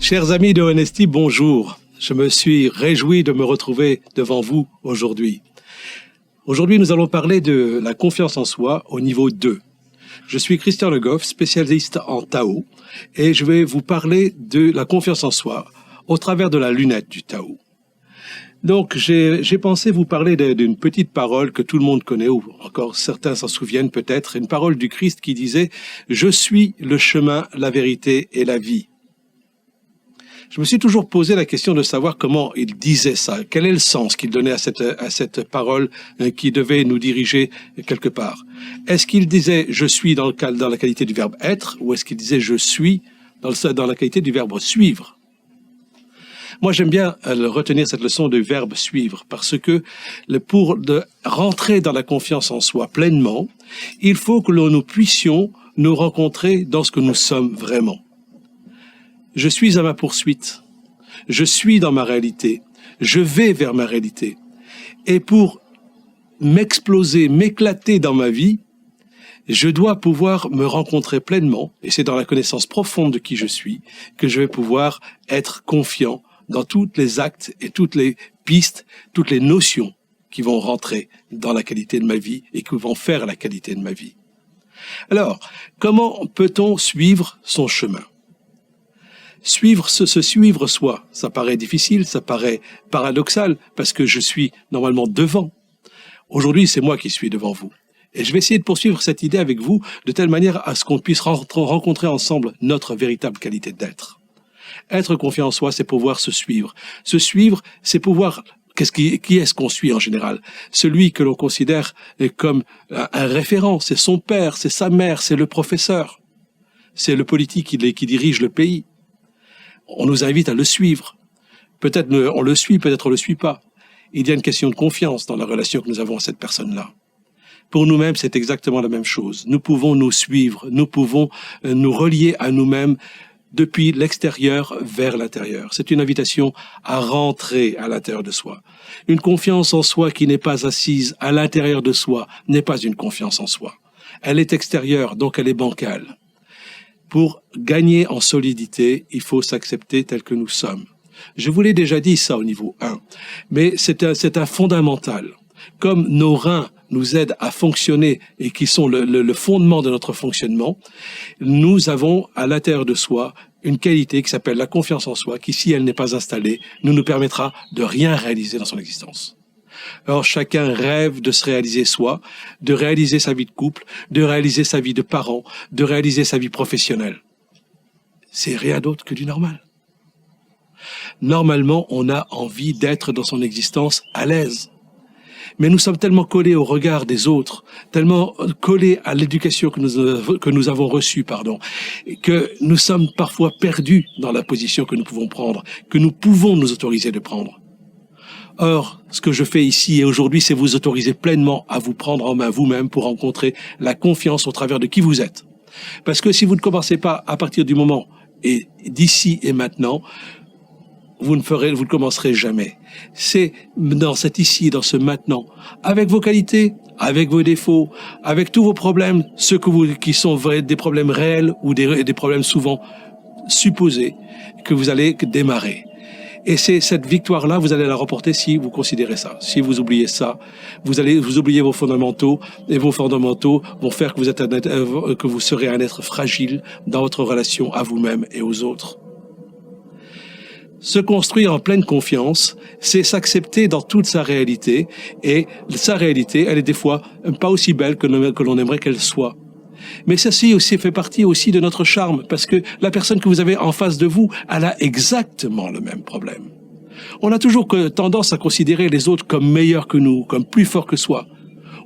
Chers amis de Honesty, bonjour. Je me suis réjoui de me retrouver devant vous aujourd'hui. Aujourd'hui, nous allons parler de la confiance en soi au niveau 2. Je suis Christian Le Goff, spécialiste en Tao, et je vais vous parler de la confiance en soi au travers de la lunette du Tao. Donc, j'ai pensé vous parler d'une petite parole que tout le monde connaît, ou encore certains s'en souviennent peut-être, une parole du Christ qui disait « Je suis le chemin, la vérité et la vie ». Je me suis toujours posé la question de savoir comment il disait ça, quel est le sens qu'il donnait à cette parole qui devait nous diriger quelque part. Est-ce qu'il disait « je suis » dans la qualité du verbe « être » ou est-ce qu'il disait « je suis » dans la qualité du verbe « suivre » ? Moi, j'aime bien retenir cette leçon du verbe « suivre » parce que pour rentrer dans la confiance en soi pleinement, il faut que nous puissions nous rencontrer dans ce que nous sommes vraiment. Je suis à ma poursuite, je suis dans ma réalité, je vais vers ma réalité. Et pour m'exploser, m'éclater dans ma vie, je dois pouvoir me rencontrer pleinement, et c'est dans la connaissance profonde de qui je suis que je vais pouvoir être confiant dans tous les actes et toutes les pistes, toutes les notions qui vont rentrer dans la qualité de ma vie et qui vont faire la qualité de ma vie. Alors, comment peut-on suivre son chemin ? Se suivre soi, ça paraît difficile, ça paraît paradoxal, parce que je suis normalement devant. Aujourd'hui, c'est moi qui suis devant vous. Et je vais essayer de poursuivre cette idée avec vous de telle manière à ce qu'on puisse rencontrer ensemble notre véritable qualité d'être. Être confiant en soi, c'est pouvoir se suivre. Se suivre, c'est pouvoir... Qui est-ce qu'on suit en général? Celui que l'on considère comme un référent, c'est son père, c'est sa mère, c'est le professeur. C'est le politique qui dirige le pays. On nous invite à le suivre. Peut-être on le suit, peut-être on le suit pas. Il y a une question de confiance dans la relation que nous avons à cette personne-là. Pour nous-mêmes, c'est exactement la même chose. Nous pouvons nous suivre, nous pouvons nous relier à nous-mêmes depuis l'extérieur vers l'intérieur. C'est une invitation à rentrer à l'intérieur de soi. Une confiance en soi qui n'est pas assise à l'intérieur de soi n'est pas une confiance en soi. Elle est extérieure, donc elle est bancale. Pour gagner en solidité, il faut s'accepter tel que nous sommes. Je vous l'ai déjà dit ça au niveau 1, mais c'est un fondamental. Comme nos reins nous aident à fonctionner et qui sont le fondement de notre fonctionnement, nous avons à l'intérieur de soi une qualité qui s'appelle la confiance en soi, qui, si elle n'est pas installée, ne nous permettra de rien réaliser dans son existence. Alors chacun rêve de se réaliser soi, de réaliser sa vie de couple, de réaliser sa vie de parent, de réaliser sa vie professionnelle. C'est rien d'autre que du normal. Normalement, on a envie d'être dans son existence à l'aise. Mais nous sommes tellement collés au regard des autres, tellement collés à l'éducation que nous avons reçue, que nous sommes parfois perdus dans la position que nous pouvons prendre, que nous pouvons nous autoriser de prendre. Or, ce que je fais ici et aujourd'hui, c'est vous autoriser pleinement à vous prendre en main vous-même pour rencontrer la confiance au travers de qui vous êtes. Parce que si vous ne commencez pas à partir du moment et d'ici et maintenant, vous ne commencerez jamais. C'est dans cet ici, dans ce maintenant, avec vos qualités, avec vos défauts, avec tous vos problèmes, ceux qui sont des problèmes réels ou des problèmes souvent supposés, que vous allez démarrer. Et c'est cette victoire-là, vous allez la remporter si vous considérez ça. Si vous oubliez ça, vous oubliez vos fondamentaux, et vos fondamentaux vont faire que vous serez un être fragile dans votre relation à vous-même et aux autres. Se construire en pleine confiance, c'est s'accepter dans toute sa réalité, et sa réalité, elle est des fois pas aussi belle que l'on aimerait qu'elle soit. Mais ceci aussi fait partie aussi de notre charme, parce que la personne que vous avez en face de vous, elle a exactement le même problème. On a toujours tendance à considérer les autres comme meilleurs que nous, comme plus forts que soi,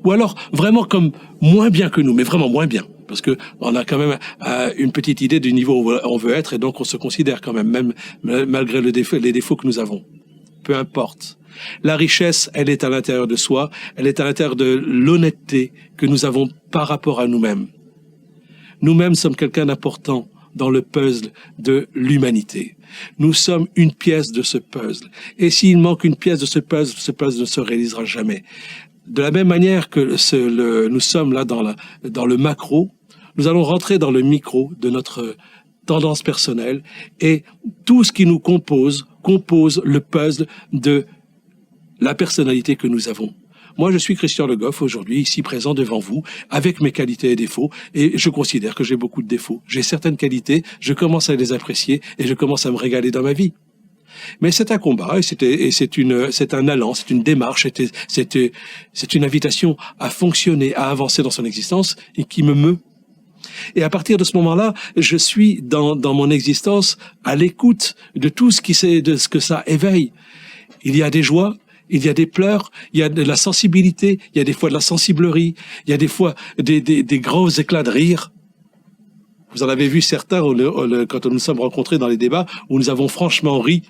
ou alors vraiment comme moins bien que nous, mais vraiment moins bien. Parce que on a quand même une petite idée du niveau où on veut être, et donc on se considère quand même malgré les défauts que nous avons. Peu importe. La richesse, elle est à l'intérieur de soi, elle est à l'intérieur de l'honnêteté que nous avons par rapport à nous-mêmes. Nous-mêmes sommes quelqu'un d'important dans le puzzle de l'humanité. Nous sommes une pièce de ce puzzle. Et s'il manque une pièce de ce puzzle ne se réalisera jamais. De la même manière que nous sommes là dans le macro, nous allons rentrer dans le micro de notre tendances personnelles, et tout ce qui nous compose le puzzle de la personnalité que nous avons. Moi, je suis Christian Le Goff, aujourd'hui, ici présent devant vous, avec mes qualités et défauts, et je considère que j'ai beaucoup de défauts. J'ai certaines qualités, je commence à les apprécier, et je commence à me régaler dans ma vie. Mais c'est un combat, et c'est un allant, c'est une démarche, c'est une invitation à fonctionner, à avancer dans son existence, et qui me meut. Et à partir de ce moment-là, je suis dans mon existence à l'écoute de tout ce de ce que ça éveille. Il y a des joies, il y a des pleurs, il y a de la sensibilité, il y a des fois de la sensiblerie, il y a des fois des gros éclats de rire. Vous en avez vu certains quand nous nous sommes rencontrés dans les débats où nous avons franchement ri.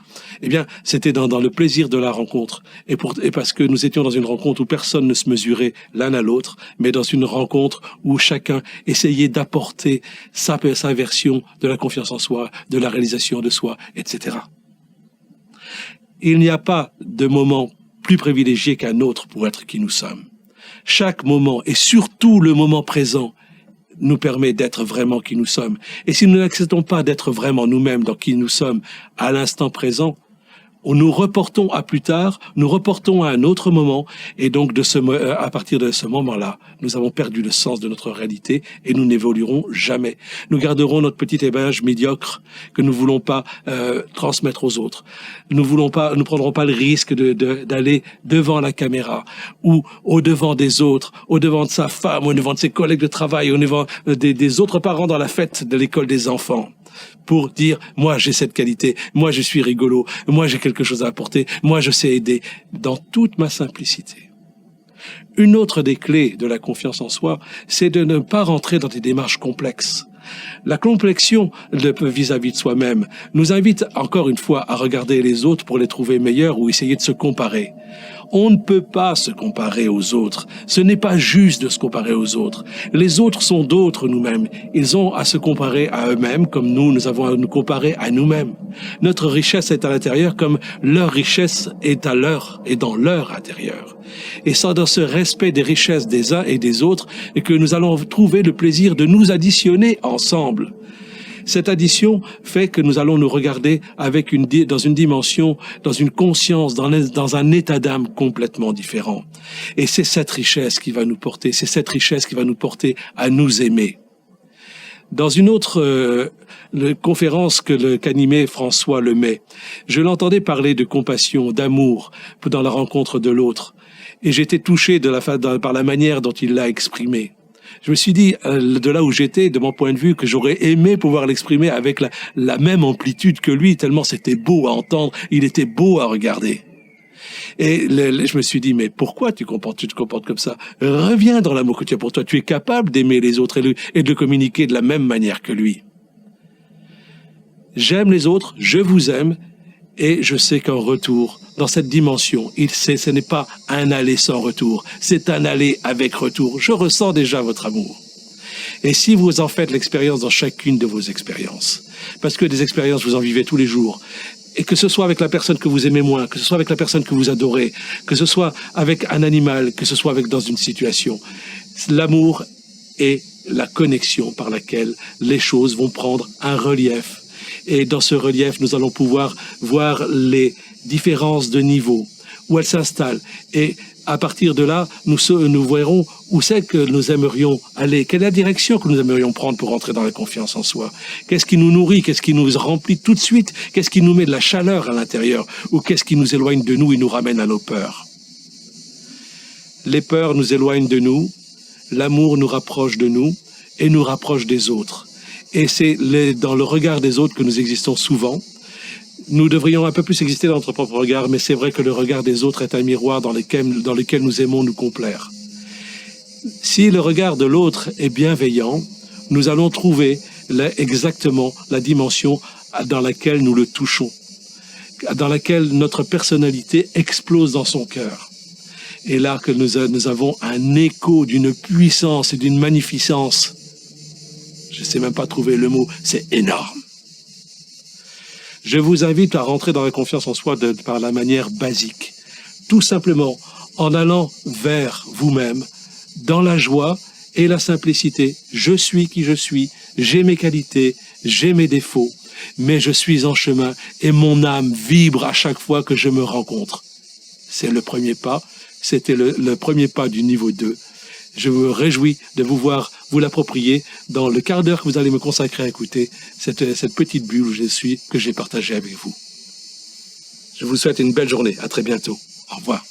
Eh bien, c'était dans le plaisir de la rencontre. Et parce que nous étions dans une rencontre où personne ne se mesurait l'un à l'autre, mais dans une rencontre où chacun essayait d'apporter sa version de la confiance en soi, de la réalisation de soi, etc. Il n'y a pas de moment plus privilégié qu'un autre pour être qui nous sommes. Chaque moment, et surtout le moment présent, nous permet d'être vraiment qui nous sommes. Et si nous n'acceptons pas d'être vraiment nous-mêmes dans qui nous sommes à l'instant présent, nous reportons à plus tard, nous reportons à un autre moment, et donc à partir de ce moment-là, nous avons perdu le sens de notre réalité et nous n'évoluerons jamais. Nous garderons notre petit image médiocre que nous voulons pas transmettre aux autres. Nous prendrons pas le risque d'aller devant la caméra ou au devant des autres, au devant de sa femme, au devant de ses collègues de travail, au devant des autres parents dans la fête de l'école des enfants, pour dire « moi j'ai cette qualité, moi je suis rigolo, moi j'ai quelque chose à apporter, moi je sais aider » dans toute ma simplicité. Une autre des clés de la confiance en soi, c'est de ne pas rentrer dans des démarches complexes. La complexion vis-à-vis de soi-même nous invite encore une fois à regarder les autres pour les trouver meilleurs ou essayer de se comparer. On ne peut pas se comparer aux autres. Ce n'est pas juste de se comparer aux autres. Les autres sont d'autres nous-mêmes. Ils ont à se comparer à eux-mêmes comme nous avons à nous comparer à nous-mêmes. Notre richesse est à l'intérieur comme leur richesse est dans leur intérieur. Et c'est dans ce respect des richesses des uns et des autres que nous allons trouver le plaisir de nous additionner ensemble. Cette addition fait que nous allons nous regarder dans une dimension, dans une conscience, dans un état d'âme complètement différent. Et c'est cette richesse qui va nous porter, à nous aimer. Dans une autre conférence qu'animait François Lemay, je l'entendais parler de compassion, d'amour dans la rencontre de l'autre. Et j'étais touché par la manière dont il l'a exprimé. Je me suis dit, de là où j'étais, de mon point de vue, que j'aurais aimé pouvoir l'exprimer avec la même amplitude que lui, tellement c'était beau à entendre, il était beau à regarder. Et je me suis dit, mais pourquoi tu te comportes comme ça? Reviens dans l'amour que tu as pour toi. Tu es capable d'aimer les autres et de communiquer de la même manière que lui. J'aime les autres, je vous aime, et je sais qu'en retour, dans cette dimension, ce n'est pas un aller sans retour, c'est un aller avec retour. Je ressens déjà votre amour. Et si vous en faites l'expérience dans chacune de vos expériences, parce que des expériences, vous en vivez tous les jours, et que ce soit avec la personne que vous aimez moins, que ce soit avec la personne que vous adorez, que ce soit avec un animal, que ce soit dans une situation, l'amour est la connexion par laquelle les choses vont prendre un relief. Et dans ce relief, nous allons pouvoir voir les différences de niveau, où elles s'installent. Et à partir de là, nous verrons où c'est que nous aimerions aller, quelle est la direction que nous aimerions prendre pour entrer dans la confiance en soi. Qu'est-ce qui nous nourrit, qu'est-ce qui nous remplit tout de suite, qu'est-ce qui nous met de la chaleur à l'intérieur, ou qu'est-ce qui nous éloigne de nous et nous ramène à nos peurs. Les peurs nous éloignent de nous, l'amour nous rapproche de nous et nous rapproche des autres. Et c'est dans le regard des autres que nous existons souvent. Nous devrions un peu plus exister dans notre propre regard, mais c'est vrai que le regard des autres est un miroir dans lequel nous aimons nous complaire. Si le regard de l'autre est bienveillant, nous allons trouver exactement la dimension dans laquelle nous le touchons, dans laquelle notre personnalité explose dans son cœur. Et là que nous avons un écho d'une puissance et d'une magnificence. Je ne sais même pas trouver le mot, c'est énorme. Je vous invite à rentrer dans la confiance en soi par la manière basique. Tout simplement en allant vers vous-même, dans la joie et la simplicité. Je suis qui je suis, j'ai mes qualités, j'ai mes défauts, mais je suis en chemin et mon âme vibre à chaque fois que je me rencontre. C'est le premier pas. C'était le premier pas du niveau 2. Je me réjouis de vous voir vous l'approprier dans le quart d'heure que vous allez me consacrer à écouter cette petite bulle où je suis, que j'ai partagée avec vous. Je vous souhaite une belle journée. À très bientôt. Au revoir.